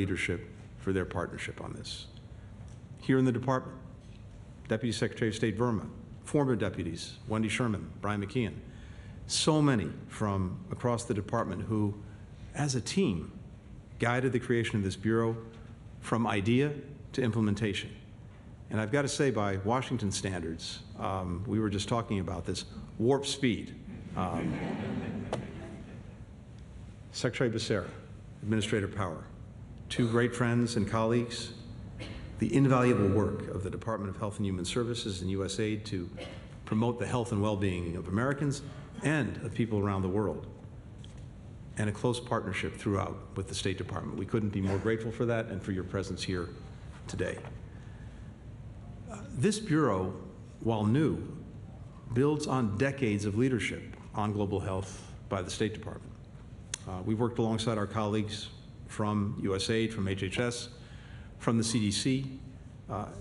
leadership for their partnership on this. Here in the department, Deputy Secretary of State Verma, former deputies, Wendy Sherman, Brian McKeon, so many from across the department who, as a team, guided the creation of this Bureau from idea to implementation. And I've got to say, by Washington standards, we were just talking about this, warp speed. Secretary Becerra, Administrator Power, two great friends and colleagues, the invaluable work of the Department of Health and Human Services and USAID to promote the health and well-being of Americans and of people around the world, and a close partnership throughout with the State Department. We couldn't be more grateful for that and for your presence here today. This Bureau, while new, builds on decades of leadership on global health by the State Department. We've worked alongside our colleagues from USAID, from HHS, from the CDC,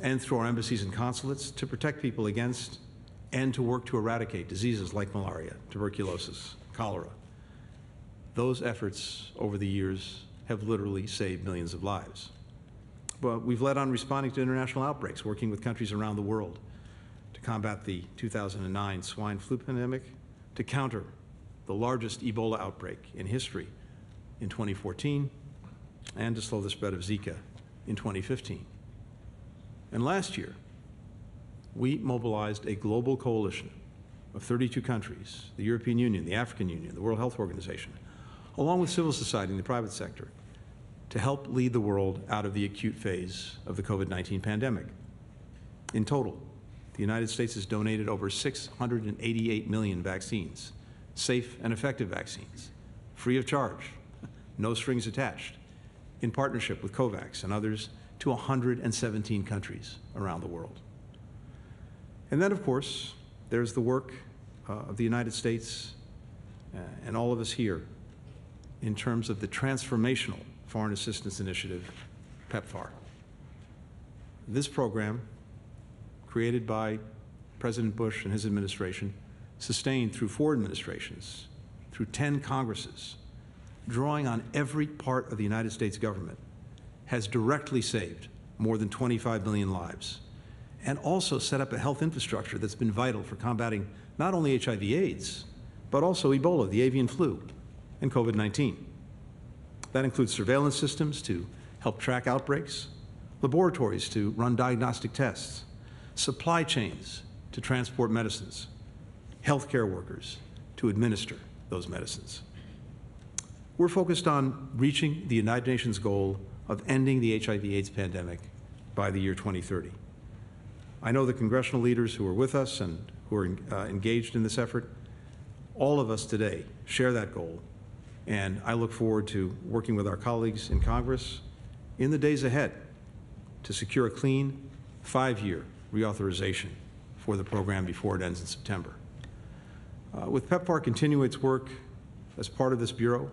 and through our embassies and consulates to protect people against and to work to eradicate diseases like malaria, tuberculosis, cholera. Those efforts over the years have literally saved millions of lives. But we've led on responding to international outbreaks, working with countries around the world to combat the 2009 swine flu pandemic, to counter the largest Ebola outbreak in history in 2014, and to slow the spread of Zika in 2015. And last year, we mobilized a global coalition of 32 countries, the European Union, the African Union, the World Health Organization, along with civil society and the private sector, to help lead the world out of the acute phase of the COVID-19 pandemic. In total, the United States has donated over 688 million vaccines, safe and effective vaccines, free of charge, no strings attached, in partnership with COVAX and others, to 117 countries around the world. And then, of course, there's the work of the United States and all of us here in terms of the transformational Foreign Assistance Initiative, PEPFAR. This program, created by President Bush and his administration, sustained through 4 administrations, through 10 Congresses, drawing on every part of the United States government, has directly saved more than 25 million lives, and also set up a health infrastructure that's been vital for combating not only HIV/AIDS, but also Ebola, the avian flu, and COVID-19. That includes surveillance systems to help track outbreaks, laboratories to run diagnostic tests, supply chains to transport medicines, healthcare workers to administer those medicines. We're focused on reaching the United Nations goal of ending the HIV/AIDS pandemic by the year 2030. I know the congressional leaders who are with us and who are engaged in this effort, all of us today share that goal, and I look forward to working with our colleagues in Congress in the days ahead to secure a clean 5-year reauthorization for the program before it ends in September. With PEPFAR continuing its work as part of this Bureau,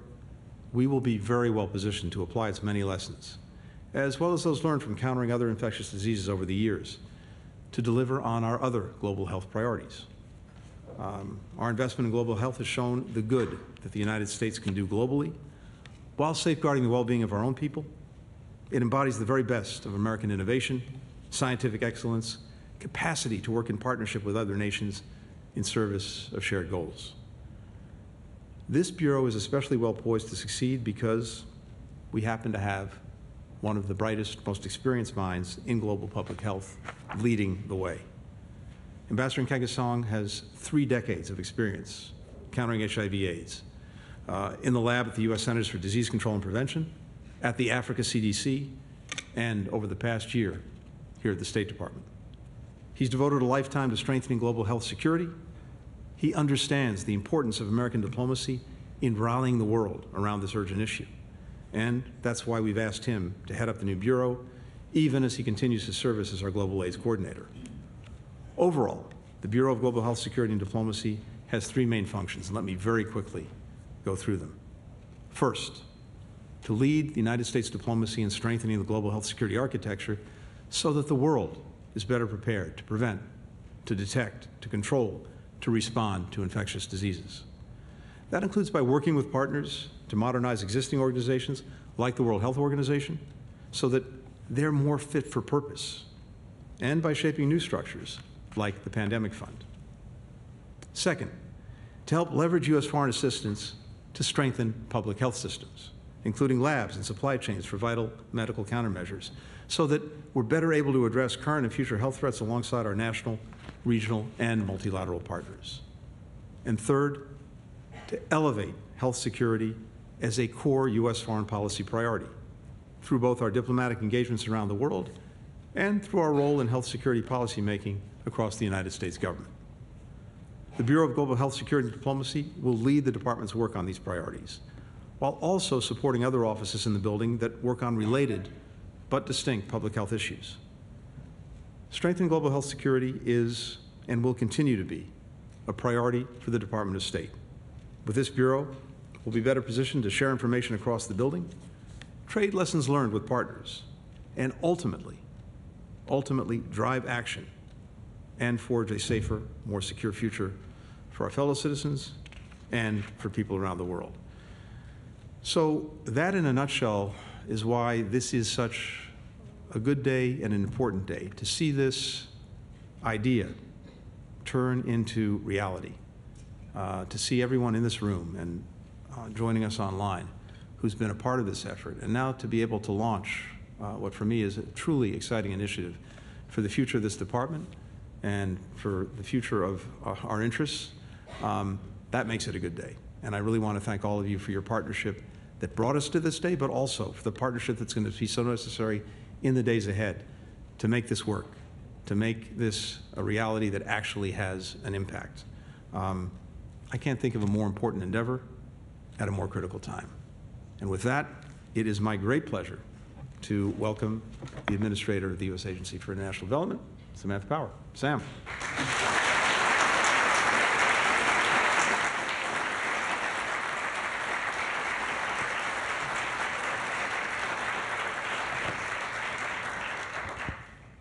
we will be very well positioned to apply its many lessons, as well as those learned from countering other infectious diseases over the years, to deliver on our other global health priorities. Our investment in global health has shown the good that the United States can do globally while safeguarding the well-being of our own people. It embodies the very best of American innovation, scientific excellence, capacity to work in partnership with other nations in service of shared goals. This Bureau is especially well poised to succeed because we happen to have one of the brightest, most experienced minds in global public health leading the way. Ambassador Nkengasong has 3 decades of experience countering HIV/AIDS in the lab at the U.S. Centers for Disease Control and Prevention, at the Africa CDC, and over the past year here at the State Department. He's devoted a lifetime to strengthening global health security. He understands the importance of American diplomacy in rallying the world around this urgent issue. And that's why we've asked him to head up the new Bureau, even as he continues his service as our Global AIDS Coordinator. Overall, the Bureau of Global Health Security and Diplomacy has 3 main functions, and let me very quickly go through them. First, to lead the United States diplomacy in strengthening the global health security architecture so that the world is better prepared to prevent, to detect, to control, to respond to infectious diseases. That includes by working with partners to modernize existing organizations like the World Health Organization so that they're more fit for purpose, and by shaping new structures like the Pandemic Fund. Second, to help leverage U.S. foreign assistance to strengthen public health systems, including labs and supply chains for vital medical countermeasures, so that we're better able to address current and future health threats alongside our national, regional, and multilateral partners. And third, to elevate health security as a core U.S. foreign policy priority through both our diplomatic engagements around the world and through our role in health security policymaking across the United States government. The Bureau of Global Health Security and Diplomacy will lead the department's work on these priorities, while also supporting other offices in the building that work on related but distinct public health issues. Strengthening global health security is and will continue to be a priority for the Department of State. With this Bureau, we'll be better positioned to share information across the building, trade lessons learned with partners, and ultimately drive action and forge a safer, more secure future for our fellow citizens and for people around the world. So that, in a nutshell, is why this is such a good day and an important day, to see this idea turn into reality, to see everyone in this room and joining us online who's been a part of this effort, and now to be able to launch what for me is a truly exciting initiative for the future of this department and for the future of our interests. That makes it a good day. And I really want to thank all of you for your partnership that brought us to this day, but also for the partnership that's going to be so necessary in the days ahead to make this work, to make this a reality that actually has an impact. I can't think of a more important endeavor at a more critical time. And with that, it is my great pleasure to welcome the Administrator of the U.S. Agency for International Development, Samantha Power. Sam.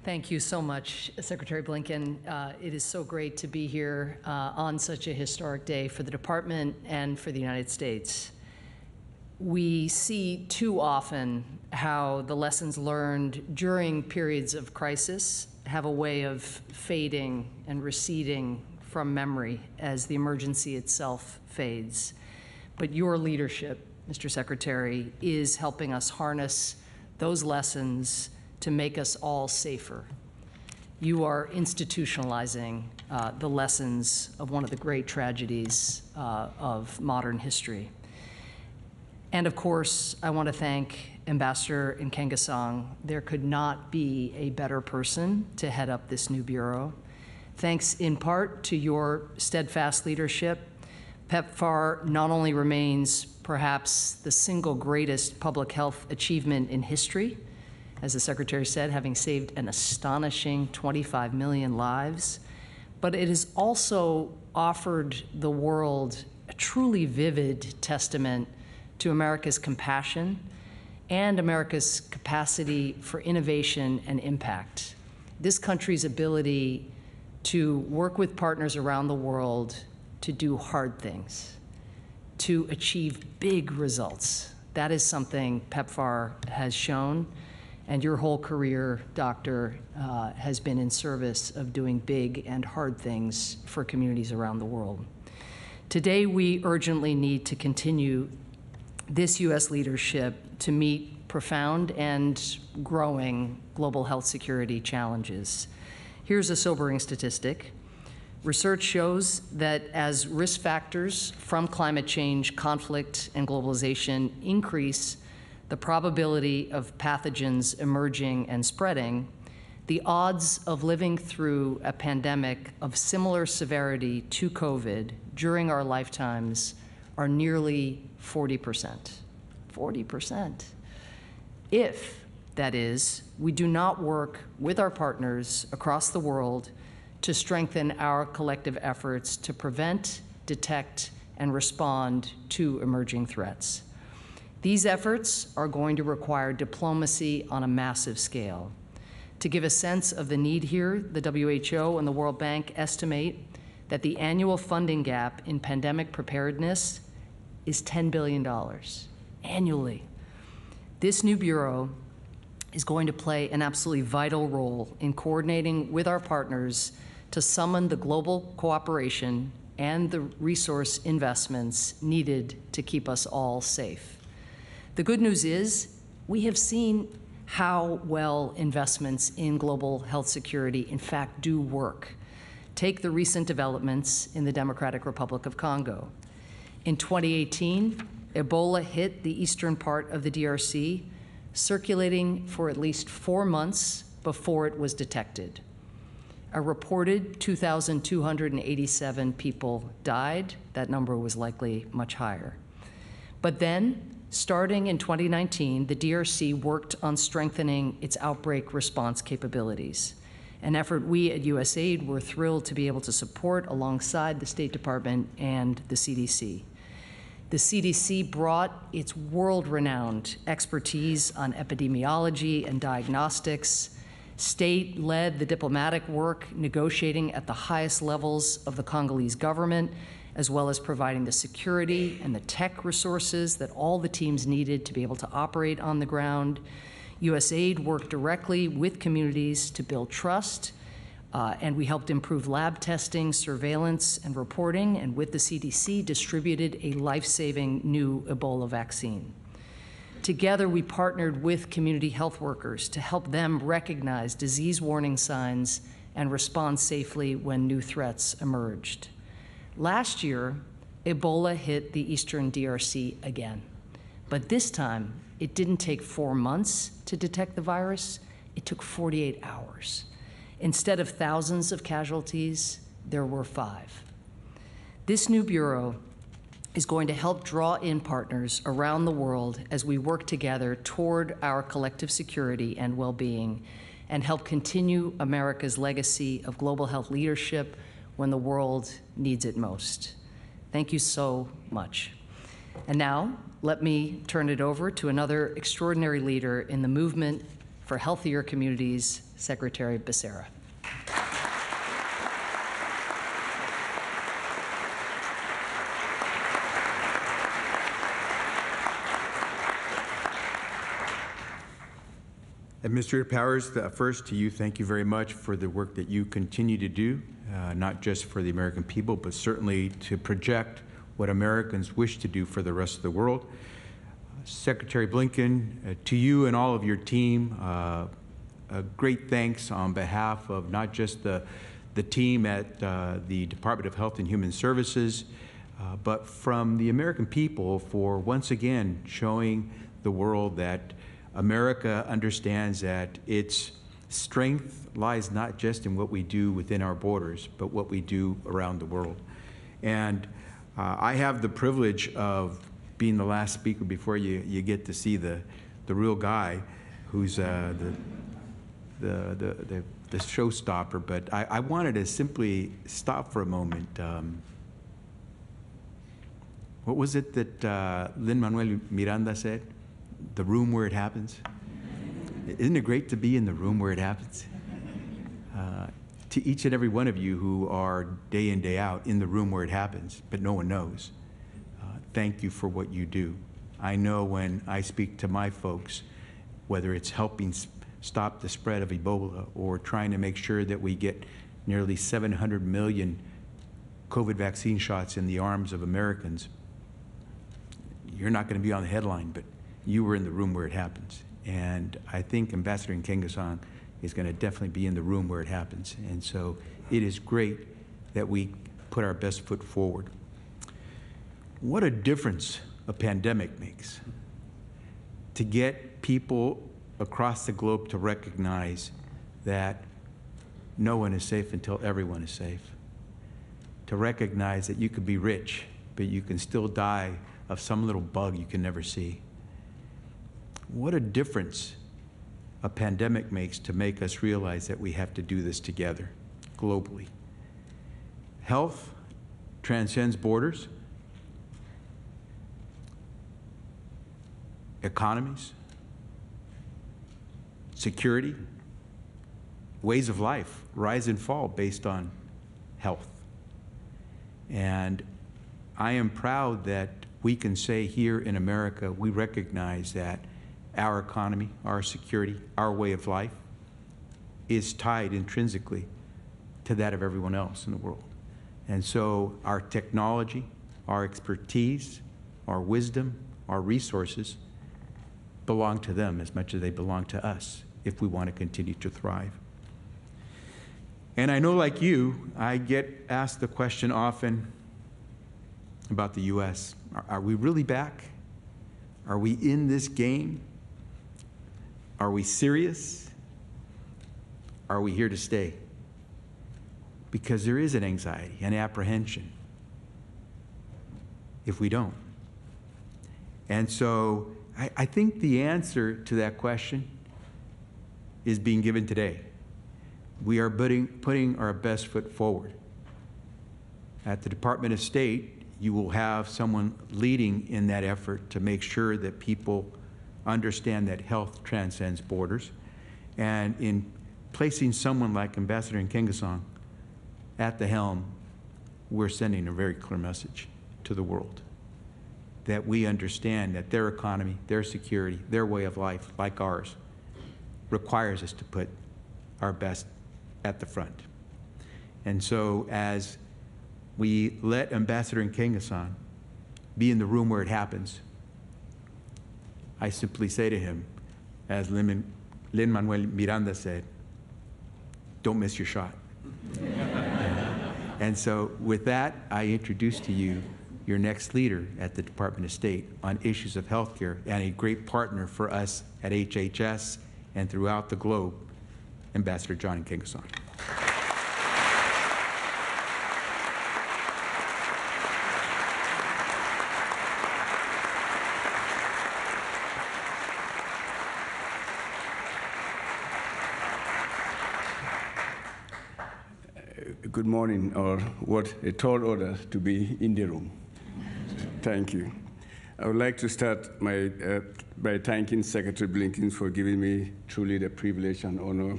Thank you so much, Secretary Blinken. It is so great to be here on such a historic day for the Department and for the United States. We see too often how the lessons learned during periods of crisis have a way of fading and receding from memory as the emergency itself fades. But your leadership, Mr. Secretary, is helping us harness those lessons to make us all safer. You are institutionalizing the lessons of one of the great tragedies of modern history. And of course, I want to thank Ambassador Nkengasong. There could not be a better person to head up this new bureau. Thanks in part to your steadfast leadership, PEPFAR not only remains perhaps the single greatest public health achievement in history, as the Secretary said, having saved an astonishing 25 million lives, but it has also offered the world a truly vivid testament to America's compassion and America's capacity for innovation and impact. This country's ability to work with partners around the world to do hard things, to achieve big results. That is something PEPFAR has shown. And your whole career, Doctor, has been in service of doing big and hard things for communities around the world. Today, we urgently need to continue this U.S. leadership to meet profound and growing global health security challenges. Here's a sobering statistic. Research shows that as risk factors from climate change, conflict, and globalization increase the probability of pathogens emerging and spreading, the odds of living through a pandemic of similar severity to COVID during our lifetimes are nearly 40%. 40%. If, that is, we do not work with our partners across the world to strengthen our collective efforts to prevent, detect, and respond to emerging threats. These efforts are going to require diplomacy on a massive scale. To give a sense of the need here, the WHO and the World Bank estimate that the annual funding gap in pandemic preparedness is $10 billion annually. This new bureau is going to play an absolutely vital role in coordinating with our partners to summon the global cooperation and the resource investments needed to keep us all safe. The good news is we have seen how well investments in global health security in fact do work. Take the recent developments in the Democratic Republic of Congo. In 2018, Ebola hit the eastern part of the DRC, circulating for at least 4 months before it was detected. A reported 2,287 people died. That number was likely much higher. But then, starting in 2019, the DRC worked on strengthening its outbreak response capabilities, an effort we at USAID were thrilled to be able to support alongside the State Department and the CDC. The CDC brought its world-renowned expertise on epidemiology and diagnostics. State led the diplomatic work, negotiating at the highest levels of the Congolese government, as well as providing the security and the tech resources that all the teams needed to be able to operate on the ground. USAID worked directly with communities to build trust, and we helped improve lab testing, surveillance, and reporting, and with the CDC, distributed a life-saving new Ebola vaccine. Together, we partnered with community health workers to help them recognize disease warning signs and respond safely when new threats emerged. Last year, Ebola hit the eastern DRC again, but this time, it didn't take 4 months to detect the virus, it took 48 hours. Instead of thousands of casualties, there were 5. This new bureau is going to help draw in partners around the world as we work together toward our collective security and well-being, and help continue America's legacy of global health leadership when the world needs it most. Thank you so much. And now, let me turn it over to another extraordinary leader in the movement for healthier communities, Secretary Becerra. Administrator Powers, first to you, thank you very much for the work that you continue to do, not just for the American people, but certainly to project what Americans wish to do for the rest of the world. Secretary Blinken, to you and all of your team, a great thanks on behalf of not just the team at the Department of Health and Human Services, but from the American people for once again showing the world that America understands that its strength lies not just in what we do within our borders, but what we do around the world. And I have the privilege of being the last speaker before you get to see the real guy who's the showstopper. But I wanted to simply stop for a moment. What was it that Lin-Manuel Miranda said? The room where it happens. Isn't it great to be in the room where it happens? To each and every one of you who are day in, day out in the room where it happens, but no one knows, thank you for what you do. I know when I speak to my folks, whether it's helping stop the spread of Ebola or trying to make sure that we get nearly 700 million COVID vaccine shots in the arms of Americans, you're not going to be on the headline, but you were in the room where it happens. And I think Ambassador Nkengasong is going to definitely be in the room where it happens. And so it is great that we put our best foot forward. What a difference a pandemic makes. To get people across the globe to recognize that no one is safe until everyone is safe. To recognize that you could be rich, but you can still die of some little bug you can never see. What a difference a pandemic makes to make us realize that we have to do this together, globally. Health transcends borders, economies, security, ways of life rise and fall based on health. And I am proud that we can say here in America, we recognize that our economy, our security, our way of life is tied intrinsically to that of everyone else in the world. And so our technology, our expertise, our wisdom, our resources belong to them as much as they belong to us if we want to continue to thrive. And I know, like you, I get asked the question often about the U.S. Are we really back? Are we in this game? Are we serious? Are we here to stay? Because there is an anxiety, an apprehension if we don't. And so I think the answer to that question is being given today. We are putting our best foot forward. At the Department of State, you will have someone leading in that effort to make sure that people understand that health transcends borders. And in placing someone like Ambassador Nkengasong at the helm, we're sending a very clear message to the world that we understand that their economy, their security, their way of life, like ours, requires us to put our best at the front. And so as we let Ambassador Nkengasong be in the room where it happens, I simply say to him, as Lin-Manuel Miranda said, don't miss your shot. And so with that, I introduce to you your next leader at the Department of State on issues of healthcare and a great partner for us at HHS and throughout the globe, Ambassador John Nkengasong. Good morning, or what a tall order to be in the room. Thank you. I would like to start by thanking Secretary Blinken for giving me truly the privilege and honor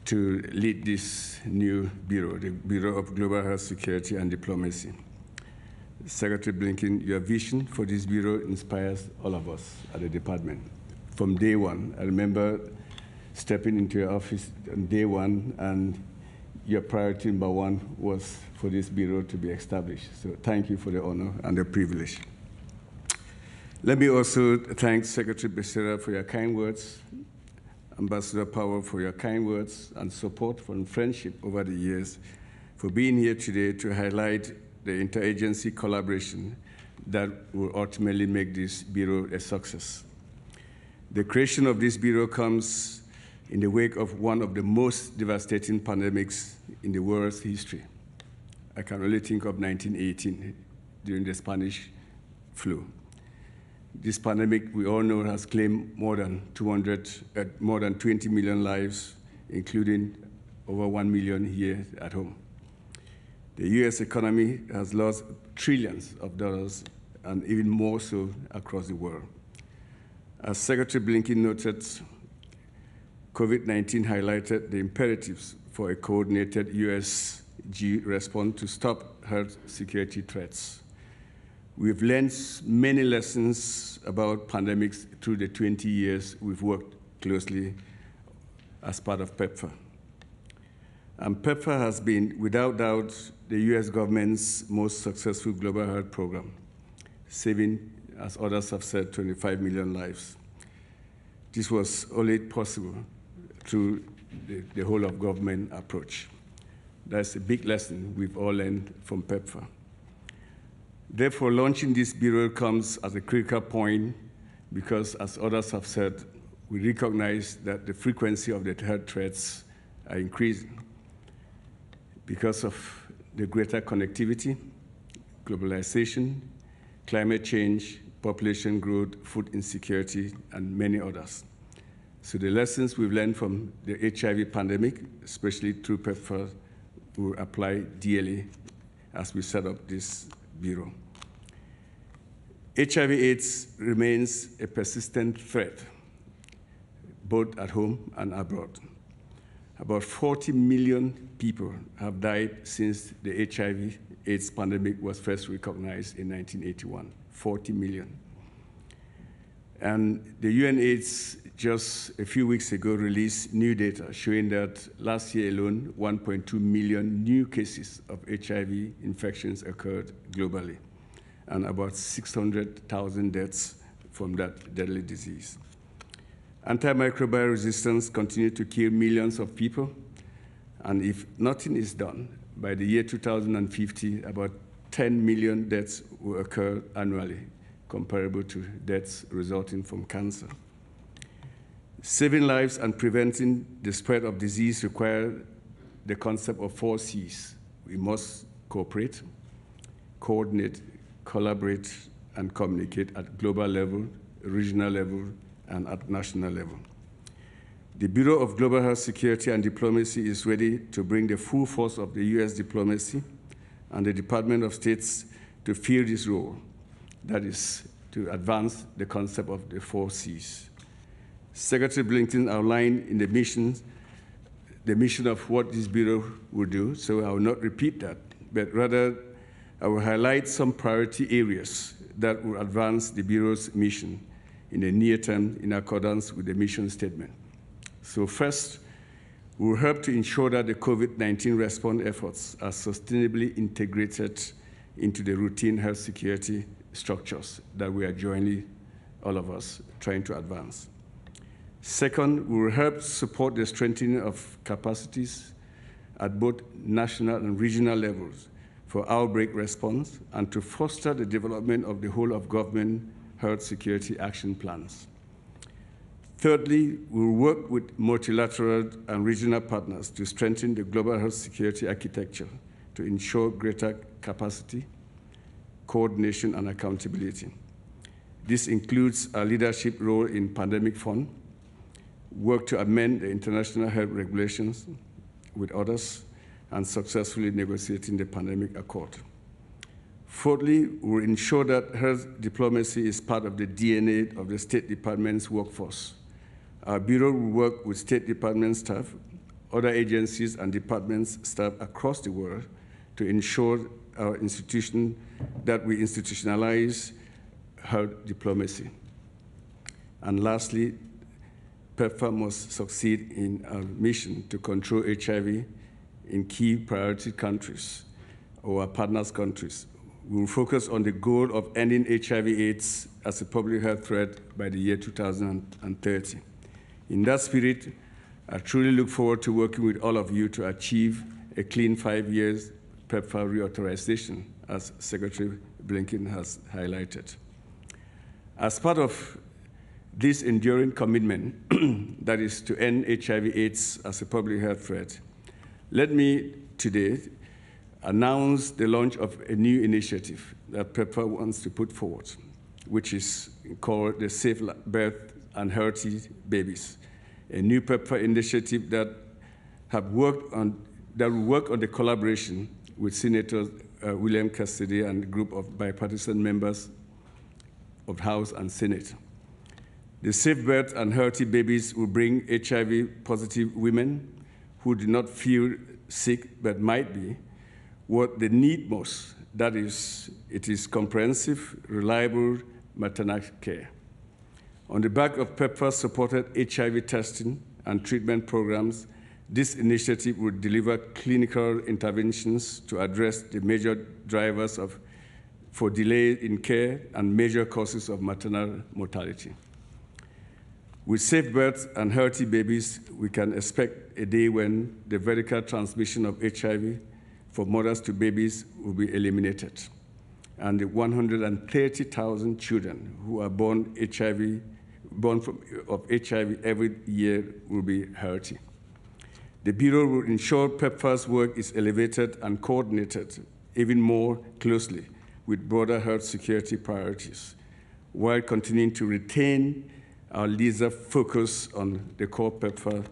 to lead this new bureau, the Bureau of Global Health Security and Diplomacy. Secretary Blinken, your vision for this bureau inspires all of us at the department. From day one, I remember stepping into your office on day one, and your priority number one was for this bureau to be established. So thank you for the honor and the privilege. Let me also thank Secretary Becerra for your kind words, Ambassador Powell for your kind words and support and friendship over the years, for being here today to highlight the interagency collaboration that will ultimately make this bureau a success. The creation of this bureau comes in the wake of one of the most devastating pandemics in the world's history. I can only think of 1918 during the Spanish flu. This pandemic, we all know, has claimed more than 20 million lives, including over 1 million here at home. The US economy has lost trillions of dollars, and even more so across the world. As Secretary Blinken noted, COVID-19 highlighted the imperatives for a coordinated USG response to stop health security threats. We've learned many lessons about pandemics through the 20 years we've worked closely as part of PEPFAR. And PEPFAR has been, without doubt, the US government's most successful global health program, saving, as others have said, 25 million lives. This was only possible through the whole of government approach. That's a big lesson we've all learned from PEPFAR. Therefore, launching this bureau comes at a critical point because, as others have said, we recognize that the frequency of the health threats are increasing because of the greater connectivity, globalization, climate change, population growth, food insecurity, and many others. So the lessons we've learned from the HIV pandemic, especially through PEPFAR, will apply dearly as we set up this bureau. HIV/AIDS remains a persistent threat, both at home and abroad. About 40 million people have died since the HIV/AIDS pandemic was first recognized in 1981. 40 million. And the UNAIDS just a few weeks ago released new data showing that last year alone, 1.2 million new cases of HIV infections occurred globally, and about 600,000 deaths from that deadly disease. Antimicrobial resistance continues to kill millions of people, and if nothing is done, by the year 2050, about 10 million deaths will occur annually, comparable to deaths resulting from cancer. Saving lives and preventing the spread of disease require the concept of 4 C's. We must cooperate, coordinate, collaborate, and communicate at global level, regional level, and at national level. The Bureau of Global Health Security and Diplomacy is ready to bring the full force of the US diplomacy and the Department of States to fill this role, that is, to advance the concept of the 4 C's. Secretary Blinken outlined in the mission of what this Bureau will do, so I will not repeat that, but rather I will highlight some priority areas that will advance the Bureau's mission in the near term in accordance with the mission statement. So first, we will help to ensure that the COVID-19 response efforts are sustainably integrated into the routine health security structures that we are jointly, all of us, trying to advance. Second, we will help support the strengthening of capacities at both national and regional levels for outbreak response and to foster the development of the whole of government health security action plans. Thirdly, we will work with multilateral and regional partners to strengthen the global health security architecture to ensure greater capacity, coordination, and accountability. This includes our leadership role in Pandemic Fund, work to amend the international health regulations with others, and successfully negotiating the Pandemic Accord. Fourthly, we will ensure that health diplomacy is part of the DNA of the State Department's workforce. Our Bureau will work with State Department staff, other agencies and departments staff across the world to ensure our institution that we institutionalize health diplomacy. And lastly, PEPFAR must succeed in our mission to control HIV in key priority countries or our partners' countries. We will focus on the goal of ending HIV/AIDS as a public health threat by the year 2030. In that spirit, I truly look forward to working with all of you to achieve a clean 5 years PEPFAR reauthorization, as Secretary Blinken has highlighted. As part of this enduring commitment, that is to end HIV/AIDS as a public health threat, let me today announce the launch of a new initiative that PEPFAR wants to put forward, which is called the Safe Birth and Healthy Babies, a new PEPFAR initiative that will work on the collaboration with Senator William Cassidy and a group of bipartisan members of House and Senate. The Safe Birth and Healthy Babies will bring HIV-positive women who do not feel sick but might be what they need most. That is, it is comprehensive, reliable maternal care. On the back of PEPFAR-supported HIV testing and treatment programs, this initiative will deliver clinical interventions to address the major drivers for delay in care and major causes of maternal mortality. With Safe Births and Healthy Babies, we can expect a day when the vertical transmission of HIV from mothers to babies will be eliminated, and the 130,000 children who are born of HIV every year will be healthy. The Bureau will ensure PEPFAR's work is elevated and coordinated even more closely with broader health security priorities, while continuing to retain our laser focus on the core PEPFAR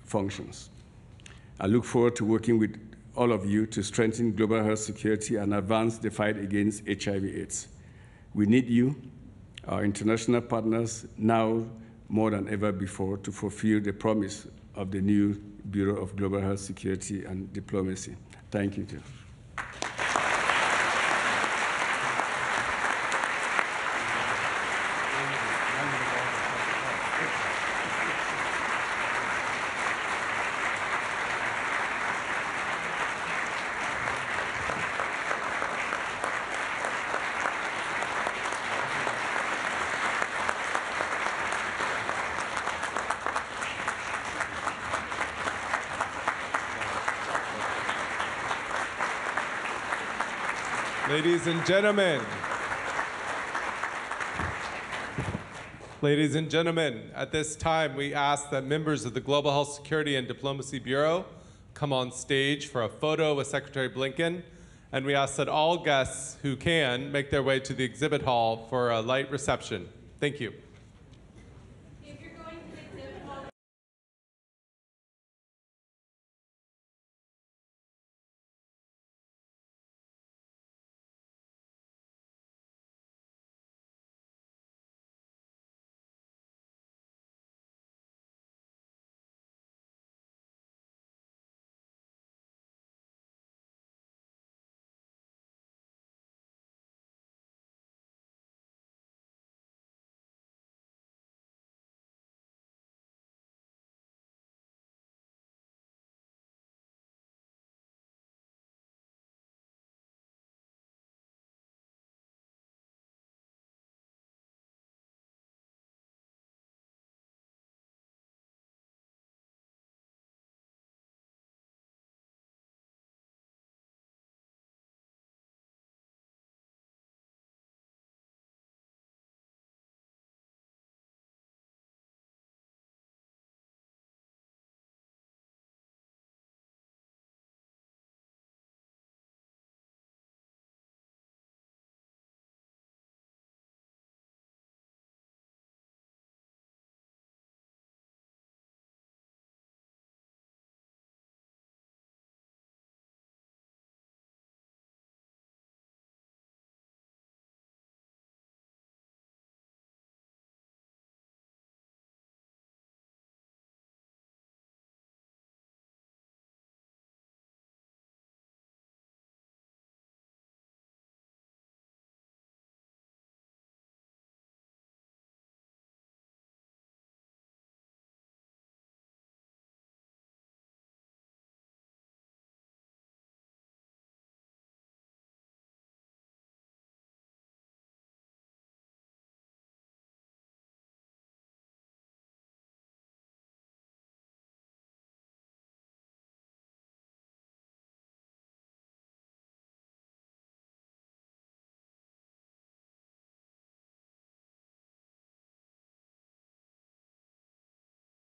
functions. I look forward to working with all of you to strengthen global health security and advance the fight against HIV/AIDS. We need you, our international partners, now more than ever before to fulfill the promise of the new Bureau of Global Health Security and Diplomacy. Thank you, Jeff. Ladies and gentlemen, at this time, we ask that members of the Global Health Security and Diplomacy Bureau come on stage for a photo with Secretary Blinken, and we ask that all guests who can make their way to the exhibit hall for a light reception. Thank you.